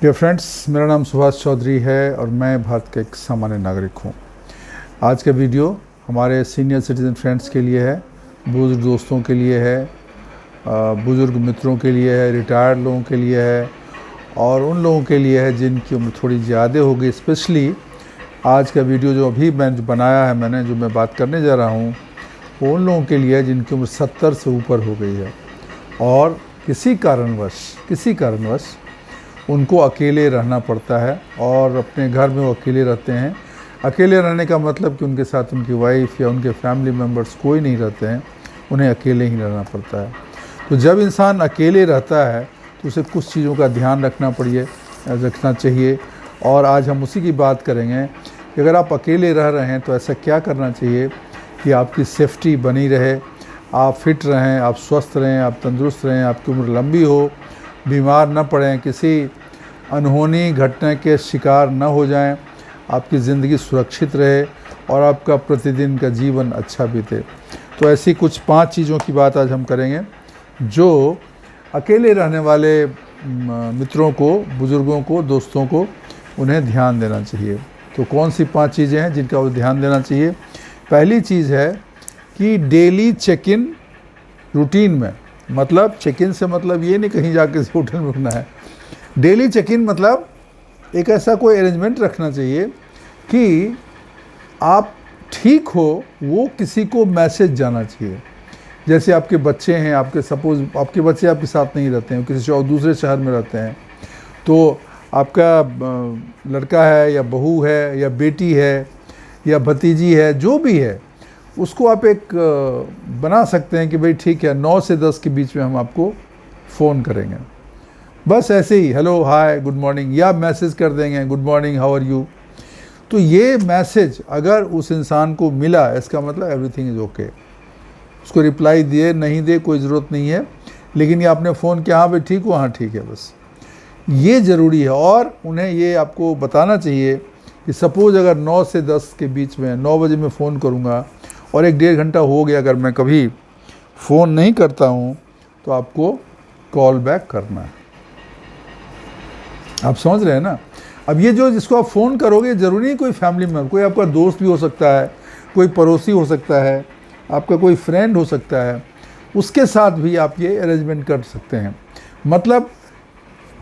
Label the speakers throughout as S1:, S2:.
S1: Dear friends, मेरा नाम सुभाष चौधरी है और मैं भारत का एक सामान्य नागरिक हूँ। आज का वीडियो हमारे सीनियर सिटीज़न फ्रेंड्स के लिए है, बुजुर्ग दोस्तों के लिए है, बुजुर्ग मित्रों के लिए है, रिटायर्ड लोगों के लिए है और उन लोगों के लिए है जिनकी उम्र थोड़ी ज़्यादा हो गई। स्पेशली आज का वीडियो जो अभी बनाया है जो मैं बात करने जा रहा हूँ, वो उन लोगों के लिए है जिनकी उम्र 70 से ऊपर हो गई है और किसी कारणवश उनको अकेले रहना पड़ता है और अपने घर में वो अकेले रहते हैं। अकेले रहने का मतलब कि उनके साथ उनकी वाइफ या उनके फैमिली मेम्बर्स कोई नहीं रहते हैं, उन्हें अकेले ही रहना पड़ता है। तो जब इंसान अकेले रहता है तो उसे कुछ चीज़ों का ध्यान रखना चाहिए और आज हम उसी की बात करेंगे कि अगर आप अकेले रह रहे हैं तो ऐसा क्या करना चाहिए कि आपकी सेफ्टी बनी रहे, आप फिट रहें, आप स्वस्थ रहें, आप तंदुरुस्त रहें, आपकी उम्र लंबी हो, बीमार न पड़ें, किसी अनहोनी घटना के शिकार न हो जाएं, आपकी ज़िंदगी सुरक्षित रहे और आपका प्रतिदिन का जीवन अच्छा बीते। तो ऐसी कुछ 5 चीज़ों की बात आज हम करेंगे जो अकेले रहने वाले मित्रों को, बुज़ुर्गों को, दोस्तों को उन्हें ध्यान देना चाहिए। तो कौन सी 5 चीज़ें हैं जिनका वो ध्यान देना चाहिए? पहली चीज़ है कि डेली चेक इन रूटीन में, मतलब चेक इन से मतलब ये नहीं कहीं जाके होटल में रुकना है। डेली चेक इन मतलब एक ऐसा कोई अरेंजमेंट रखना चाहिए कि आप ठीक हो, वो किसी को मैसेज जाना चाहिए। जैसे आपके बच्चे हैं, सपोज़ आपके बच्चे आपके साथ नहीं रहते हैं, किसी और दूसरे शहर में रहते हैं, तो आपका लड़का है या बहू है या बेटी है या भतीजी है, जो भी है, उसको आप एक बना सकते हैं कि भाई ठीक है 9 से 10 के बीच में हम आपको फ़ोन करेंगे। बस ऐसे ही हेलो, हाय, गुड मॉर्निंग, या मैसेज कर देंगे good morning, how are you. तो ये मैसेज अगर उस इंसान को मिला, इसका मतलब एवरीथिंग इज़ ओके। उसको रिप्लाई दिए नहीं दे कोई ज़रूरत नहीं है, लेकिन ये आपने फ़ोन किया, हाँ भाई ठीक हो, हाँ ठीक है, बस ये ज़रूरी है। और उन्हें ये आपको बताना चाहिए कि सपोज़ अगर 9 से 10 के बीच में 9 बजे मैं फ़ोन करूँगा और 1-1.5 घंटा हो गया अगर मैं कभी फ़ोन नहीं करता हूँ, तो आपको कॉल बैक करना है। आप समझ रहे हैं ना? अब ये जिसको आप फ़ोन करोगे, ज़रूरी नहीं कोई फैमिली मेम्बर, कोई आपका दोस्त भी हो सकता है, कोई पड़ोसी हो सकता है, आपका कोई फ्रेंड हो सकता है, उसके साथ भी आप ये अरेंजमेंट कर सकते हैं। मतलब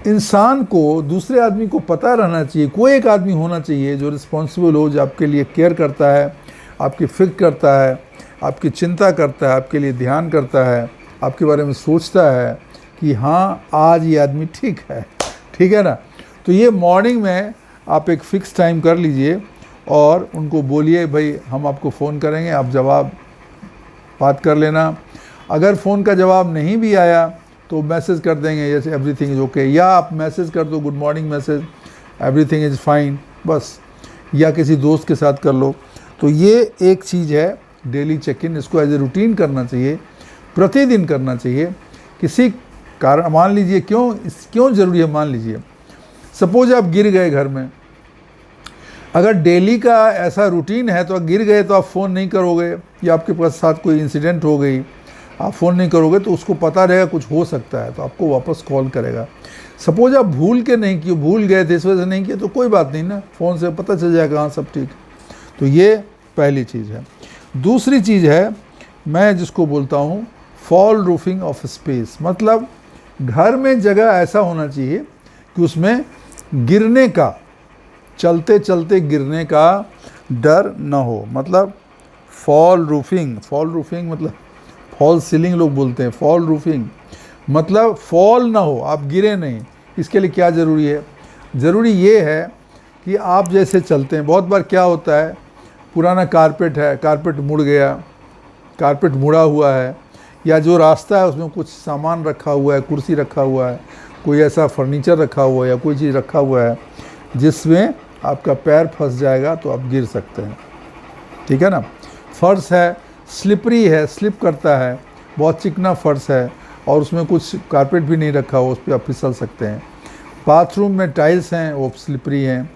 S1: इंसान को, दूसरे आदमी को पता रहना चाहिए, कोई एक आदमी होना चाहिए जो रिस्पॉन्सिबल हो, जो आपके लिए केयर करता है, आपकी फिक्र करता है, आपकी चिंता करता है, आपके लिए ध्यान करता है, आपके बारे में सोचता है कि हाँ आज ये आदमी ठीक है ना। तो ये मॉर्निंग में आप एक फ़िक्स टाइम कर लीजिए और उनको बोलिए भाई हम आपको फ़ोन करेंगे, आप बात कर लेना। अगर फ़ोन का जवाब नहीं भी आया तो मैसेज कर देंगे जैसे एवरीथिंग इज़ ओके, या आप मैसेज कर दो good morning message, everything is fine, बस, या किसी दोस्त के साथ कर लो। तो ये एक चीज़ है डेली चेक इन, इसको एज ए रूटीन करना चाहिए, प्रतिदिन करना चाहिए। किसी कारण मान लीजिए क्यों ज़रूरी है, मान लीजिए सपोज आप गिर गए घर में, अगर डेली का ऐसा रूटीन है तो गिर गए तो आप फ़ोन नहीं करोगे, या आपके पास साथ कोई इंसिडेंट हो गई, आप फ़ोन नहीं करोगे तो उसको पता रहेगा कुछ हो सकता है, तो आपको वापस कॉल करेगा। सपोज आप भूल गए थे, इस वजह से नहीं किया, तो कोई बात नहीं ना, फ़ोन से पता चल जाएगा हाँ सब ठीक। तो ये पहली चीज़ है। दूसरी चीज़ है, मैं जिसको बोलता हूँ फॉल रूफिंग ऑफ स्पेस, मतलब घर में जगह ऐसा होना चाहिए कि उसमें गिरने का, चलते चलते गिरने का डर न हो। मतलब फॉल रूफिंग मतलब फॉल सीलिंग लोग बोलते हैं, फॉल रूफिंग मतलब फॉल ना हो, आप गिरे नहीं। इसके लिए क्या ज़रूरी है? ज़रूरी ये है कि आप जैसे चलते हैं, बहुत बार क्या होता है, पुराना कारपेट है, कारपेट मुड़ गया, कारपेट मुड़ा हुआ है, या जो रास्ता है उसमें कुछ सामान रखा हुआ है, कुर्सी रखा हुआ है, कोई ऐसा फर्नीचर रखा हुआ है या कोई चीज़ रखा हुआ है जिसमें आपका पैर फंस जाएगा तो आप गिर सकते हैं, ठीक है ना। फर्श है, स्लिपरी है, स्लिप करता है, बहुत चिकना फर्श है और उसमें कुछ कारपेट भी नहीं रखा हो, उस पर आप फिसल सकते हैं। बाथरूम में टाइल्स हैं, वो स्लिपरी हैं।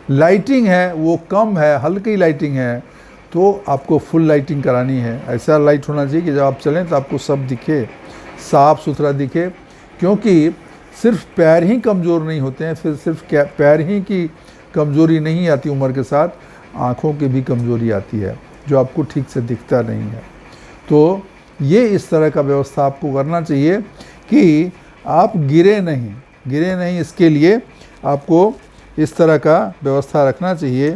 S1: लाइटिंग है वो कम है, हल्की लाइटिंग है, तो आपको फुल लाइटिंग करानी है। ऐसा लाइट होना चाहिए कि जब आप चलें तो आपको सब दिखे, साफ़ सुथरा दिखे, क्योंकि सिर्फ पैर ही कमज़ोर नहीं होते हैं, फिर सिर्फ पैर ही की कमज़ोरी नहीं आती, उम्र के साथ आँखों की भी कमज़ोरी आती है जो आपको ठीक से दिखता नहीं है। तो ये इस तरह का व्यवस्था आपको करना चाहिए कि आप गिरे नहीं। इसके लिए आपको इस तरह का व्यवस्था रखना चाहिए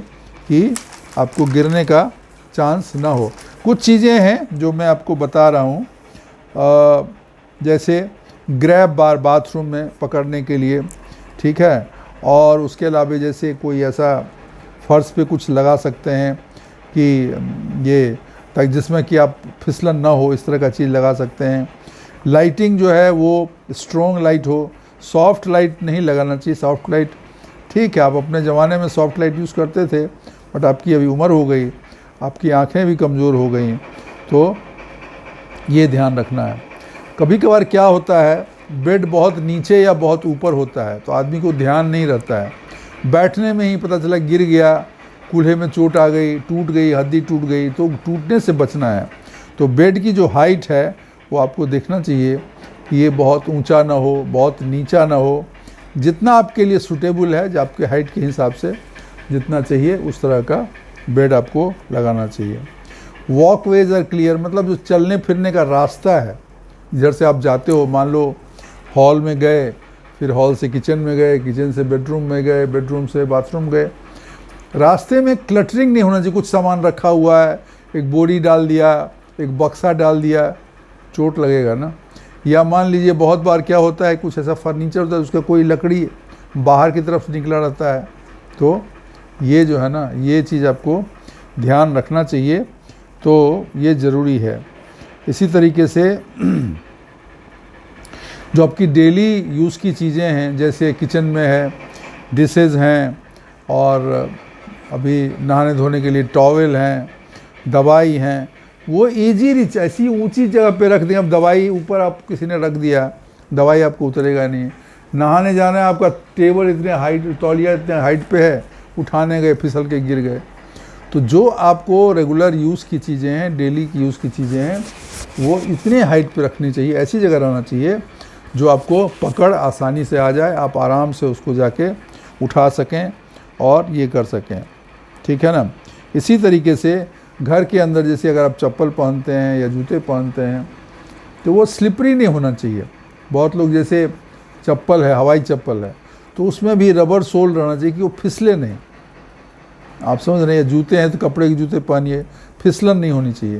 S1: कि आपको गिरने का चांस ना हो। कुछ चीज़ें हैं जो मैं आपको बता रहा हूँ, जैसे ग्रैब बार बाथरूम में पकड़ने के लिए, ठीक है, और उसके अलावा जैसे कोई ऐसा फर्श पे कुछ लगा सकते हैं कि ये ताकि जिसमें कि आप फिसलन ना हो, इस तरह का चीज़ लगा सकते हैं। लाइटिंग जो है वो स्ट्रॉन्ग लाइट हो, सॉफ्ट लाइट नहीं लगाना चाहिए। सॉफ्ट लाइट ठीक है, आप अपने ज़माने में सॉफ्ट लाइट यूज़ करते थे, बट आपकी अभी उम्र हो गई, आपकी आंखें भी कमज़ोर हो गई, तो ये ध्यान रखना है। कभी कभार क्या होता है, बेड बहुत नीचे या बहुत ऊपर होता है तो आदमी को ध्यान नहीं रहता है, बैठने में ही पता चला गिर गया, कूल्हे में चोट आ गई, टूट गई, हड्डी टूट गई, तो टूटने से बचना है। तो बेड की जो हाइट है वो आपको देखना चाहिए कि ये बहुत ऊंचा ना हो, बहुत नीचा ना हो, जितना आपके लिए सूटेबल है, जो आपके हाइट के हिसाब से जितना चाहिए उस तरह का बेड आपको लगाना चाहिए। वॉकवेज आर क्लियर, मतलब जो चलने फिरने का रास्ता है, इधर से आप जाते हो, मान लो हॉल में गए, फिर हॉल से किचन में गए, किचन से बेडरूम में गए, बेडरूम से बाथरूम गए, रास्ते में क्लटरिंग नहीं होना चाहिए। कुछ सामान रखा हुआ है, एक बोरी डाल दिया, एक बक्सा डाल दिया, चोट लगेगा ना। या मान लीजिए बहुत बार क्या होता है, कुछ ऐसा फर्नीचर होता है उसका कोई लकड़ी बाहर की तरफ निकला रहता है, तो ये जो है ना, ये चीज़ आपको ध्यान रखना चाहिए, तो ये ज़रूरी है। इसी तरीके से जो आपकी डेली यूज़ की चीज़ें हैं, जैसे किचन में है, डिशेज हैं, और अभी नहाने धोने के लिए टॉवेल हैं, दवाई हैं, वो ईजी रिच ऐसी ऊंची जगह पे रख दें। अब दवाई ऊपर आप किसी ने रख दिया, दवाई आपको उतरेगा नहीं। नहाने जाना है, आपका टेबल इतने हाइट, तौलिया इतने हाइट पे है, उठाने गए फिसल के गिर गए। तो जो आपको रेगुलर यूज़ की चीज़ें हैं, डेली की यूज़ की चीज़ें हैं, वो इतने हाइट पे रखनी चाहिए, ऐसी जगह रहना चाहिए जो आपको पकड़ आसानी से आ जाए, आप आराम से उसको जाके उठा सकें और ये कर सकें, ठीक है ना। इसी तरीके से घर के अंदर जैसे अगर आप चप्पल पहनते हैं या जूते पहनते हैं तो वो स्लिपरी नहीं होना चाहिए। बहुत लोग जैसे चप्पल है, हवाई चप्पल है, तो उसमें भी रबर सोल रहना चाहिए कि वो फिसले नहीं। आप समझ रहे हैं, जूते हैं तो कपड़े के जूते पहनिए, फिसलन नहीं होनी चाहिए।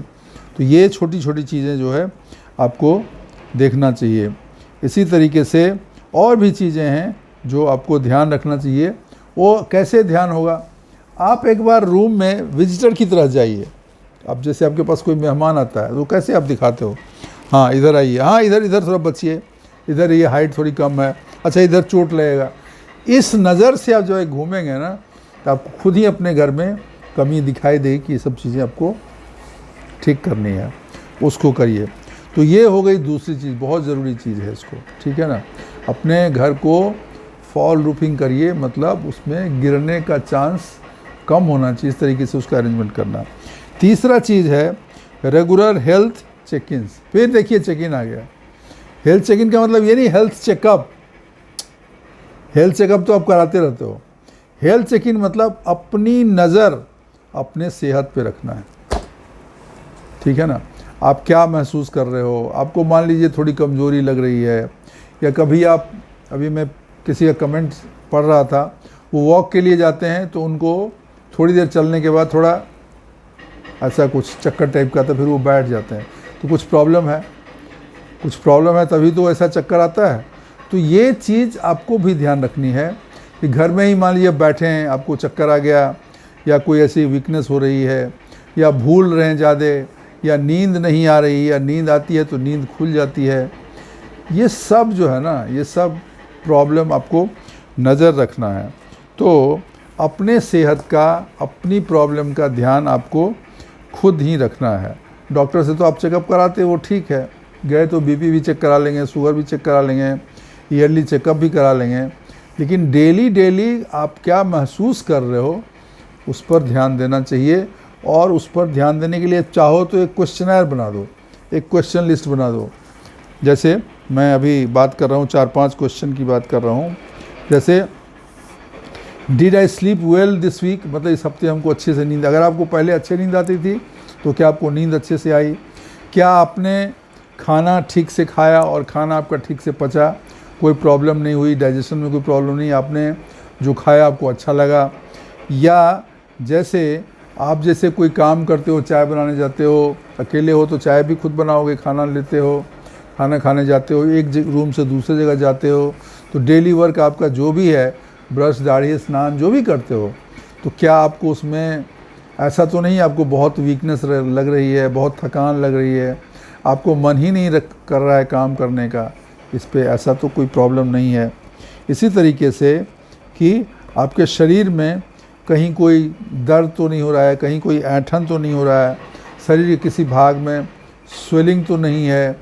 S1: तो ये छोटी छोटी चीज़ें जो है आपको देखना चाहिए। इसी तरीके से और भी चीज़ें हैं जो आपको ध्यान रखना चाहिए। वो कैसे ध्यान होगा, आप एक बार रूम में विजिटर की तरह जाइए। अब जैसे आपके पास कोई मेहमान आता है तो कैसे आप दिखाते हो, हाँ इधर आइए, हाँ इधर थोड़ा बचिए, इधर ये हाइट थोड़ी कम है, अच्छा इधर चोट लगेगा। इस नज़र से आप जो है घूमेंगे ना, तो आपको खुद ही अपने घर में कमी दिखाई देगी कि ये सब चीज़ें आपको ठीक करनी है, उसको करिए। तो ये हो गई दूसरी चीज़, बहुत ज़रूरी चीज़ है इसको, ठीक है ना। अपने घर को फॉल रूफिंग करिए, मतलब उसमें गिरने का चांस कम होना चाहिए, इस तरीके से उसका अरेंजमेंट करना। तीसरा चीज़ है रेगुलर हेल्थ चेक इन। फिर देखिए चेक इन आ गया। हेल्थ चेक इन का मतलब ये नहीं हेल्थ चेकअप, हेल्थ चेकअप तो आप कराते रहते हो। हेल्थ चेक इन मतलब अपनी नज़र अपने सेहत पे रखना है, ठीक है ना। आप क्या महसूस कर रहे हो, आपको मान लीजिए थोड़ी कमज़ोरी लग रही है, या कभी आप, अभी मैं किसी का कमेंट पढ़ रहा था, वो वॉक के लिए जाते हैं तो उनको थोड़ी देर चलने के बाद थोड़ा ऐसा कुछ चक्कर टाइप का आता है, फिर वो बैठ जाते हैं। तो कुछ प्रॉब्लम है तभी तो ऐसा चक्कर आता है। तो ये चीज़ आपको भी ध्यान रखनी है कि घर में ही मान लीजिए बैठे हैं, आपको चक्कर आ गया, या कोई ऐसी वीकनेस हो रही है, या भूल रहे हैं ज़्यादा, या नींद नहीं आ रही, या नींद आती है तो नींद खुल जाती है, ये सब जो है ना, ये सब प्रॉब्लम आपको नज़र रखना है। तो अपने सेहत का, अपनी प्रॉब्लम का ध्यान आपको खुद ही रखना है। डॉक्टर से तो आप चेकअप कराते हो, वो ठीक है, गए तो बीपी भी चेक करा लेंगे, शुगर भी चेक करा लेंगे, ईयरली चेकअप भी करा लेंगे, लेकिन डेली आप क्या महसूस कर रहे हो उस पर ध्यान देना चाहिए। और उस पर ध्यान देने के लिए चाहो तो एक क्वेश्चनर बना दो, एक क्वेश्चन लिस्ट बना दो। जैसे मैं अभी बात कर रहा हूँ 4-5 क्वेश्चन की बात कर रहा हूँ। जैसे did I sleep well this week, मतलब इस हफ्ते हमको अच्छे से नींद, अगर आपको पहले अच्छे नींद आती थी तो क्या आपको नींद अच्छे से आई? क्या आपने खाना ठीक से खाया और खाना आपका ठीक से पचा, कोई प्रॉब्लम नहीं हुई, डाइजेशन में कोई प्रॉब्लम नहीं, आपने जो खाया आपको अच्छा लगा? या जैसे आप जैसे कोई काम करते हो, चाय बनाने जाते हो, अकेले हो तो चाय भी खुद बनाओगे, खाना लेते हो, खाना खाने जाते हो, एक रूम से दूसरे जगह जाते हो, तो डेली वर्क आपका जो भी है, ब्रश, दाढ़ी, स्नान जो भी करते हो, तो क्या आपको उसमें ऐसा तो नहीं आपको बहुत वीकनेस लग रही है, बहुत थकान लग रही है, आपको मन ही नहीं कर रहा है काम करने का इस पे, ऐसा तो कोई प्रॉब्लम नहीं है। इसी तरीके से कि आपके शरीर में कहीं कोई दर्द तो नहीं हो रहा है, कहीं कोई ऐंठन तो नहीं हो रहा है, शरीर के किसी भाग में स्वेलिंग तो नहीं है,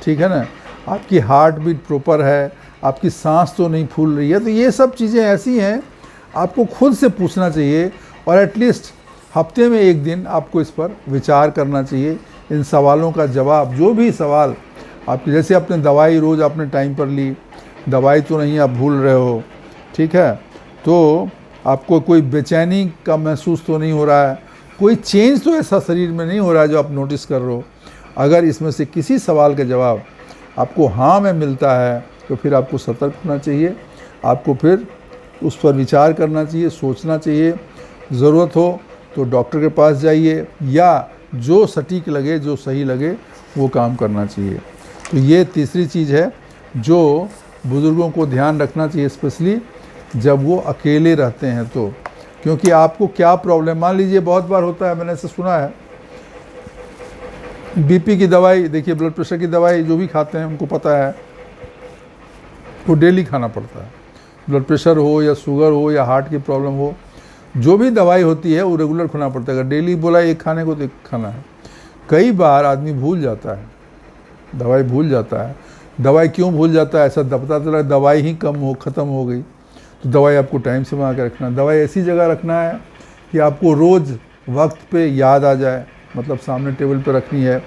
S1: ठीक है ना, आपकी हार्ट बीट प्रॉपर है, आपकी सांस तो नहीं फूल रही है। तो ये सब चीज़ें ऐसी हैं आपको खुद से पूछना चाहिए और एटलीस्ट हफ्ते में एक दिन आपको इस पर विचार करना चाहिए। इन सवालों का जवाब, जो भी सवाल आपकी, जैसे अपने दवाई रोज़ आपने टाइम पर ली, दवाई तो नहीं आप भूल रहे हो, ठीक है, तो आपको कोई बेचैनी का महसूस तो नहीं हो रहा है, कोई चेंज तो ऐसा शरीर में नहीं हो रहा है जो आप नोटिस कर रहे हो। अगर इसमें से किसी सवाल का जवाब आपको हाँ में मिलता है तो फिर आपको सतर्क होना चाहिए, आपको फिर उस पर विचार करना चाहिए, सोचना चाहिए, ज़रूरत हो तो डॉक्टर के पास जाइए या जो सटीक लगे, जो सही लगे वो काम करना चाहिए। तो ये तीसरी चीज़ है जो बुज़ुर्गों को ध्यान रखना चाहिए, स्पेशली जब वो अकेले रहते हैं तो, क्योंकि आपको क्या प्रॉब्लम, मान लीजिए बहुत बार होता है, मैंने ऐसे सुना है, बीपी की दवाई, देखिए ब्लड प्रेशर की दवाई जो भी खाते हैं उनको पता है वो डेली खाना पड़ता है, ब्लड प्रेशर हो या शुगर हो या हार्ट की प्रॉब्लम हो, जो भी दवाई होती है वो रेगुलर खाना पड़ता है। अगर डेली बोला एक खाने को तो एक खाना है। कई बार आदमी भूल जाता है, दवाई भूल जाता है। दवाई क्यों भूल जाता है? ऐसा पता चला दवाई ही ख़त्म हो गई, तो दवाई आपको टाइम से बना के रखना, दवाई ऐसी जगह रखना है कि आपको रोज़ वक्त पे याद आ जाए, मतलब सामने टेबल पे रखनी है।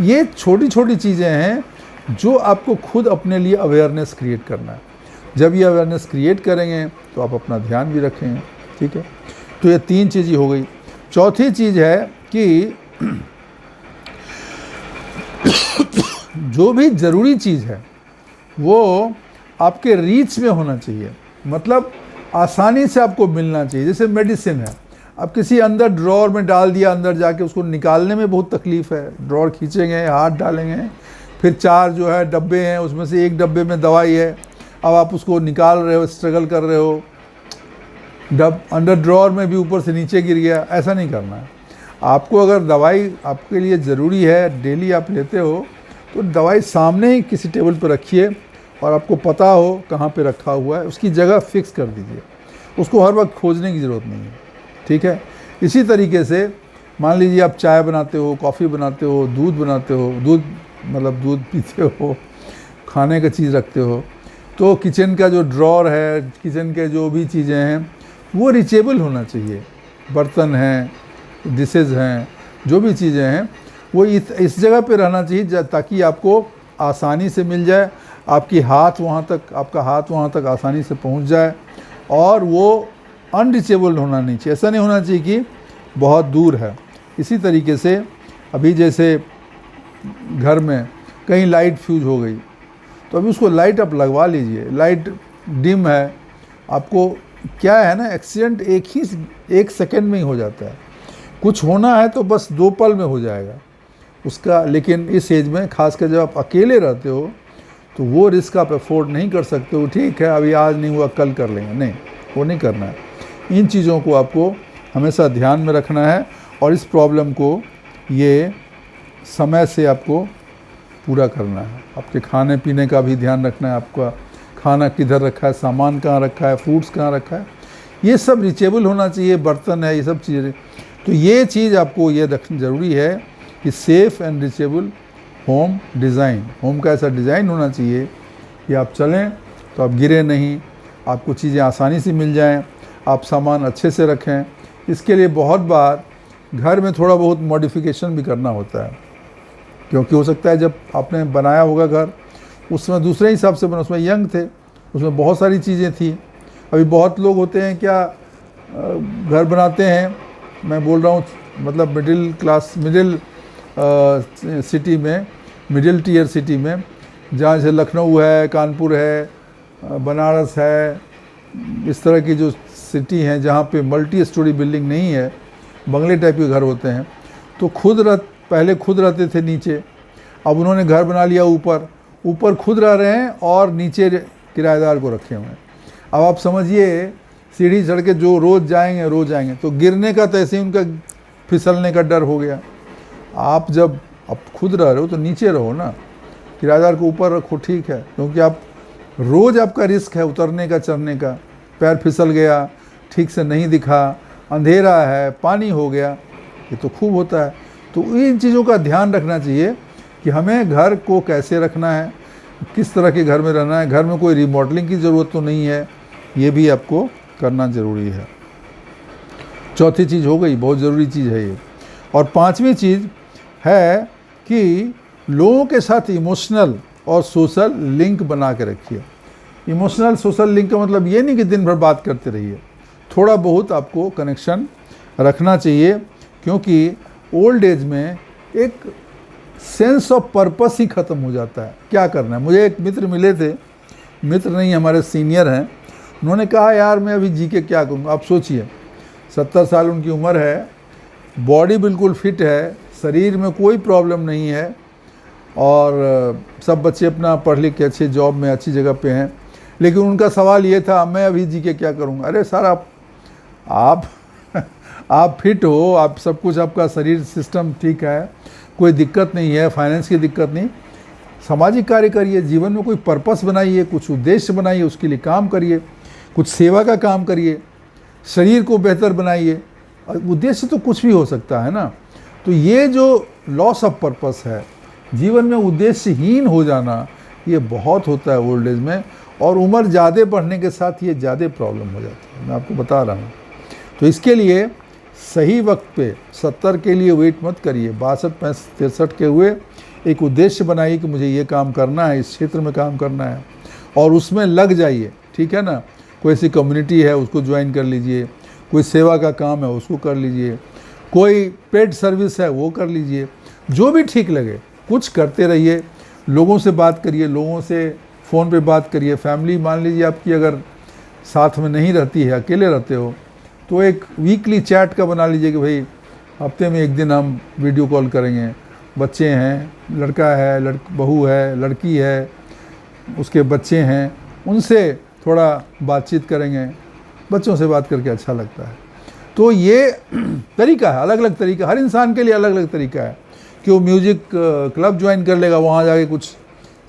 S1: ये छोटी छोटी चीज़ें हैं जो आपको खुद अपने लिए अवेयरनेस क्रिएट करना है। जब ये अवेयरनेस क्रिएट करेंगे तो आप अपना ध्यान भी रखेंगे, ठीक है। तो ये 3 चीज़ हो गई। चौथी चीज़ है कि जो भी ज़रूरी चीज़ है वो आपके रीच में होना चाहिए, मतलब आसानी से आपको मिलना चाहिए। जैसे मेडिसिन है, अब किसी अंदर ड्रॉर में डाल दिया, अंदर जाके उसको निकालने में बहुत तकलीफ़ है, ड्रॉर खींचेंगे, हाथ डालेंगे, फिर 4 जो है डब्बे हैं, उसमें से एक डब्बे में दवाई है, अब आप उसको निकाल रहे हो, स्ट्रगल कर रहे हो, अंडर ड्रॉर में भी ऊपर से नीचे गिर गया, ऐसा नहीं करना है आपको। अगर दवाई आपके लिए ज़रूरी है, डेली आप लेते हो, तो दवाई सामने ही किसी टेबल पर रखिए और आपको पता हो कहाँ पे रखा हुआ है, उसकी जगह फिक्स कर दीजिए, उसको हर वक्त खोजने की ज़रूरत नहीं है, ठीक है। इसी तरीके से मान लीजिए आप चाय बनाते हो, कॉफ़ी बनाते हो, दूध बनाते हो, दूध मतलब दूध पीते हो, खाने का चीज़ रखते हो, तो किचन का जो ड्रॉर है, किचन के जो भी चीज़ें हैं वो रीचेबल होना चाहिए। बर्तन हैं, डिशेज़ हैं, जो भी चीज़ें हैं वो इस जगह पे रहना चाहिए ताकि आपको आसानी से मिल जाए, आपका हाथ वहाँ तक आसानी से पहुँच जाए, और वो अनरीचेबल होना नहीं चाहिए। ऐसा नहीं होना चाहिए कि बहुत दूर है। इसी तरीके से अभी जैसे घर में कहीं लाइट फ्यूज हो गई, तो अभी उसको लाइट आप लगवा लीजिए, लाइट डिम है, आपको क्या है ना, एक्सीडेंट एक सेकंड में ही हो जाता है। कुछ होना है तो बस 2 पल में हो जाएगा उसका। लेकिन इस एज में खासकर जब आप अकेले रहते हो तो वो रिस्क आप अफोर्ड नहीं कर सकते हो। ठीक है, अभी आज नहीं हुआ कल कर लेंगे, नहीं, वो नहीं करना है। इन चीज़ों को आपको हमेशा ध्यान में रखना है और इस प्रॉब्लम को ये समय से आपको पूरा करना है। आपके खाने पीने का भी ध्यान रखना है, आपका खाना किधर रखा है, सामान कहाँ रखा है, फ्रूट्स कहाँ रखा है, ये सब रीचेबल होना चाहिए, बर्तन है, ये सब चीज़ें। तो ये चीज़ आपको ये रखना ज़रूरी है कि safe and reachable home design, home का ऐसा डिज़ाइन होना चाहिए कि आप चलें तो आप गिरे नहीं, आपको चीज़ें आसानी से मिल जाएं, आप सामान अच्छे से रखें। इसके लिए बहुत बार घर में थोड़ा बहुत मॉडिफिकेशन भी करना होता है, क्योंकि हो सकता है जब आपने बनाया होगा घर उस समय दूसरे हिसाब से बना, उसमें यंग थे, उसमें बहुत सारी चीज़ें थी। अभी बहुत लोग होते हैं क्या, घर बनाते हैं, मैं बोल रहा हूँ मतलब मिडिल क्लास, मिडिल सिटी में, मिडिल टीयर सिटी में, जहाँ जैसे लखनऊ है, कानपुर है, बनारस है, इस तरह की जो सिटी हैं जहाँ पे मल्टी स्टोरी बिल्डिंग नहीं है, बंगले टाइप के घर होते हैं, तो पहले खुद रहते थे नीचे, अब उन्होंने घर बना लिया ऊपर, ऊपर खुद रह रहे हैं और नीचे किराएदार को रखे हुए हैं। अब आप समझिए सीढ़ी चढ़ के जो रोज़ जाएंगे तो गिरने का तो ऐसे ही उनका फिसलने का डर हो गया। आप जब अब खुद रह रहे हो तो नीचे रहो ना, किराएदार को ऊपर रखो, ठीक है, क्योंकि आप रोज़ आपका रिस्क है उतरने का, चढ़ने का, पैर फिसल गया, ठीक से नहीं दिखा, अंधेरा है, पानी हो गया, ये तो खूब होता है। तो इन चीज़ों का ध्यान रखना चाहिए कि हमें घर को कैसे रखना है, किस तरह के घर में रहना है, घर में कोई रिमॉडलिंग की ज़रूरत तो नहीं है, ये भी आपको करना ज़रूरी है। चौथी चीज़ हो गई, बहुत ज़रूरी चीज़ है ये। और पांचवी चीज़ है कि लोगों के साथ इमोशनल और सोशल लिंक बना के रखिए। इमोशनल सोशल लिंक का मतलब ये नहीं कि दिन भर बात करते रहिए, थोड़ा बहुत आपको कनेक्शन रखना चाहिए, क्योंकि ओल्ड एज में एक सेंस ऑफ पर्पस ही ख़त्म हो जाता है। क्या करना है, मुझे एक मित्र मिले थे, मित्र नहीं हमारे सीनियर हैं, उन्होंने कहा यार मैं अभी जी के क्या करूँगा। आप सोचिए 70 साल उनकी उम्र है, बॉडी बिल्कुल फिट है, शरीर में कोई प्रॉब्लम नहीं है, और सब बच्चे अपना पढ़ लिख के अच्छे जॉब में अच्छी जगह पे हैं, लेकिन उनका सवाल ये था मैं अभी जी के क्या करूँगा। अरे सर आप फिट हो, आप सब कुछ, आपका शरीर सिस्टम ठीक है, कोई दिक्कत नहीं है, फाइनेंस की दिक्कत नहीं, सामाजिक कार्य करिए, जीवन में कोई पर्पस बनाइए, कुछ उद्देश्य बनाइए, उसके लिए काम करिए, कुछ सेवा का काम करिए, शरीर को बेहतर बनाइए। उद्देश्य तो कुछ भी हो सकता है ना। तो ये जो लॉस ऑफ पर्पस है, जीवन में उद्देश्यहीन हो जाना, ये बहुत होता है ओल्ड एज में, और उम्र ज़्यादा बढ़ने के साथ ये ज़्यादा प्रॉब्लम हो जाती है, मैं आपको बता रहा हूँ। तो इसके लिए सही वक्त पे 70 के लिए वेट मत करिए, 62, 65, 63 के हुए एक उद्देश्य बनाइए कि मुझे ये काम करना है, इस क्षेत्र में काम करना है, और उसमें लग जाइए, ठीक है ना। कोई ऐसी कम्युनिटी है उसको ज्वाइन कर लीजिए, कोई सेवा का काम है उसको कर लीजिए, कोई पेड सर्विस है वो कर लीजिए, जो भी ठीक लगे कुछ करते रहिए। लोगों से बात करिए, लोगों से फ़ोन पे बात करिए। फैमिली मान लीजिए आपकी अगर साथ में नहीं रहती है, अकेले रहते हो, तो एक वीकली चैट का बना लीजिए कि भाई हफ्ते में एक दिन हम वीडियो कॉल करेंगे। बच्चे हैं, लड़का है, बहू है, लड़की है, उसके बच्चे हैं, उनसे थोड़ा बातचीत करेंगे। बच्चों से बात करके अच्छा लगता है। तो ये तरीका है, अलग अलग तरीका, हर इंसान के लिए अलग अलग तरीका है कि वो म्यूज़िक क्लब ज्वाइन कर लेगा, वहाँ जाके कुछ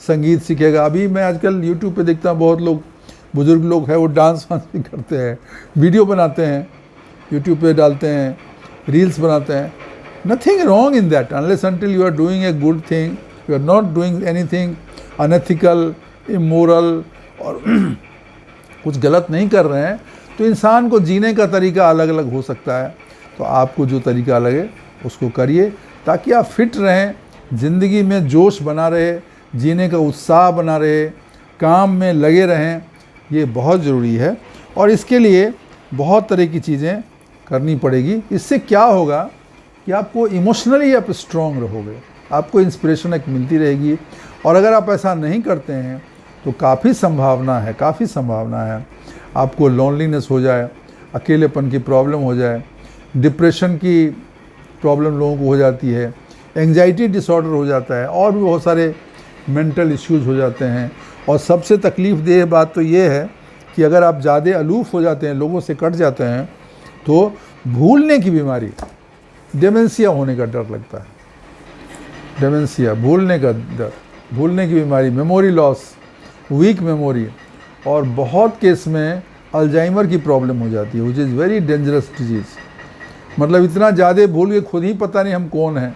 S1: संगीत सीखेगा। अभी मैं आजकल यूट्यूब पे देखता हूँ बहुत लोग, बुज़ुर्ग लोग हैं, वो डांस वांस भी करते हैं, वीडियो बनाते हैं, यूट्यूब पे डालते हैं, रील्स बनाते हैं। Nothing wrong in that unless until you are doing a good thing, you are not doing anything unethical, immoral, और कुछ गलत नहीं कर रहे हैं। तो इंसान को जीने का तरीका अलग अलग हो सकता है, तो आपको जो तरीका लगे उसको करिए, ताकि आप फिट रहें, ज़िंदगी में जोश बना रहे, जीने का उत्साह बना रहे, काम में लगे रहें। ये बहुत ज़रूरी है, और इसके लिए बहुत तरह की चीज़ें करनी पड़ेगी। इससे क्या होगा कि आपको इमोशनली आप स्ट्रॉन्ग रहोगे, आपको इंस्पिरेशन एक मिलती रहेगी। और अगर आप ऐसा नहीं करते हैं तो काफ़ी संभावना है आपको लोनलीनेस हो जाए, अकेलेपन की प्रॉब्लम हो जाए, डिप्रेशन की प्रॉब्लम लोगों को हो जाती है, एंजाइटी डिसऑर्डर हो जाता है, और भी बहुत सारे मेंटल इश्यूज़ हो जाते हैं। और सबसे तकलीफ़ देह बात तो ये है कि अगर आप ज़्यादा अलूफ़ हो जाते हैं, लोगों से कट जाते हैं, तो भूलने की बीमारी, डेमेंशिया होने का डर लगता है। डेमेंशिया, भूलने का डर, भूलने की बीमारी, मेमोरी लॉस, वीक मेमोरी, और बहुत केस में अल्जाइमर की प्रॉब्लम हो जाती है, which is very dangerous disease. मतलब इतना ज़्यादा भूल के खुद ही पता नहीं हम कौन हैं,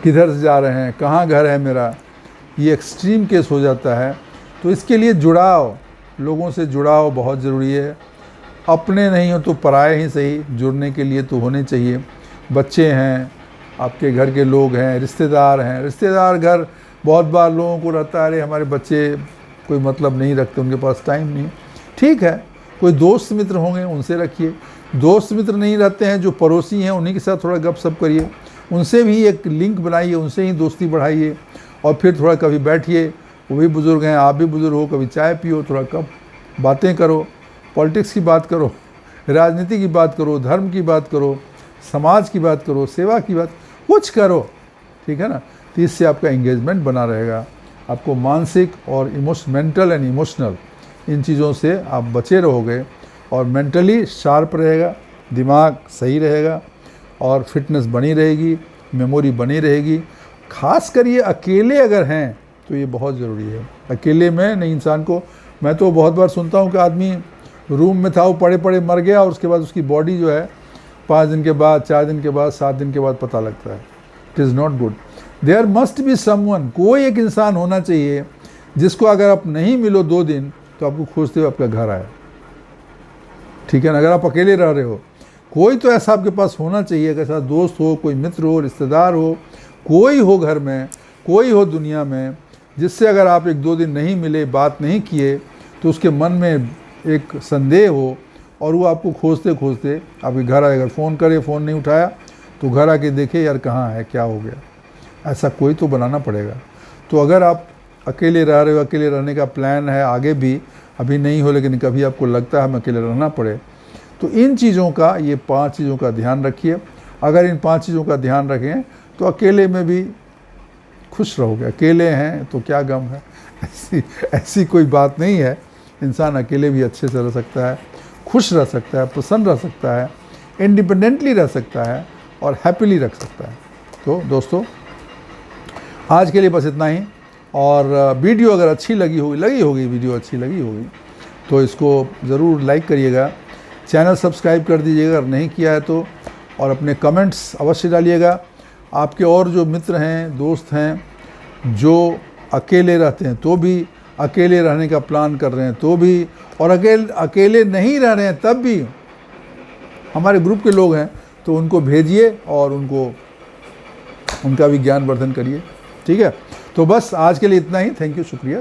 S1: किधर से जा रहे हैं, कहाँ घर है मेरा, ये एक्सट्रीम केस हो जाता है। तो इसके लिए जुड़ाव, लोगों से जुड़ाव बहुत ज़रूरी है। अपने नहीं हो तो पराए ही सही, जुड़ने के लिए तो होने चाहिए। बच्चे हैं, आपके घर के लोग हैं, रिश्तेदार हैं, रिश्तेदार घर बहुत बार लोगों को रहता है अरे हमारे बच्चे कोई मतलब नहीं रखते, उनके पास टाइम नहीं। ठीक है, कोई दोस्त मित्र होंगे उनसे रखिए। दोस्त मित्र नहीं रहते हैं, जो पड़ोसी हैं उन्हीं के साथ थोड़ा गपशप करिए, उनसे भी एक लिंक बनाइए, उनसे ही दोस्ती बढ़ाइए। और फिर थोड़ा कभी बैठिए, वो भी बुज़ुर्ग हैं, आप भी बुज़ुर्ग हो, कभी चाय पियो, थोड़ा कप बातें करो, पॉलिटिक्स की बात करो, राजनीति की बात करो, धर्म की बात करो, समाज की बात करो, सेवा की बात, कुछ करो, ठीक है ना। तो इससे आपका एंगेजमेंट बना रहेगा, आपको मानसिक और मेंटल एंड इमोशनल इन चीज़ों से आप बचे रहोगे, और मेंटली शार्प रहेगा, दिमाग सही रहेगा, और फिटनेस बनी रहेगी, मेमोरी बनी रहेगी। खास कर ये अकेले अगर हैं तो ये बहुत ज़रूरी है। अकेले में नहीं इंसान को, मैं तो बहुत बार सुनता हूँ कि आदमी रूम में था, वो पड़े पड़े मर गया, और उसके बाद उसकी बॉडी जो है 5 दिन के बाद, 4 दिन के बाद, 7 दिन के बाद पता लगता है। It is not good. There must be someone, कोई एक इंसान होना चाहिए जिसको अगर आप नहीं मिलो 2 दिन तो आपको खोजते हुए आपका घर आए, ठीक है ना। अगर आप अकेले रह रहे हो, कोई तो ऐसा आपके पास होना चाहिए, अगर ऐसा दोस्त हो, कोई मित्र हो, रिश्तेदार हो, कोई हो घर में, कोई हो दुनिया में, जिससे अगर आप 1-2 दिन नहीं मिले, बात नहीं किए, तो उसके मन में एक संदेह हो और वो आपको खोजते खोजते आपके घर आए। अगर फ़ोन करे, फ़ोन नहीं उठाया तो घर आके देखे यार कहाँ है, क्या हो गया। ऐसा कोई तो बनाना पड़ेगा। तो अगर आप अकेले रह रहे हो, अकेले रहने का प्लान है आगे भी, अभी नहीं हो लेकिन कभी आपको लगता है हमें अकेले रहना पड़े, तो इन चीज़ों का, ये 5 चीज़ों का ध्यान रखिए। अगर इन 5 चीज़ों का ध्यान रखें तो अकेले में भी खुश रहोगे। अकेले हैं तो क्या गम है, ऐसी कोई बात नहीं है। इंसान अकेले भी अच्छे से रह सकता है, खुश रह सकता है, प्रसन्न रह सकता है, इंडिपेंडेंटली रह सकता है, और हैप्पीली रख सकता है। तो दोस्तों, आज के लिए बस इतना ही। और वीडियो अगर अच्छी लगी होगी वीडियो अच्छी लगी होगी तो इसको ज़रूर लाइक करिएगा, चैनल सब्सक्राइब कर दीजिएगा अगर नहीं किया है तो, और अपने कमेंट्स अवश्य डालिएगा। आपके और जो मित्र हैं, दोस्त हैं जो अकेले रहते हैं तो भी, अकेले रहने का प्लान कर रहे हैं तो भी, और अकेले नहीं रह रहे हैं तब भी हमारे ग्रुप के लोग हैं, तो उनको भेजिए और उनका भी ज्ञान वर्धन करिए, ठीक है। तो बस आज के लिए इतना ही। थैंक यू, शुक्रिया।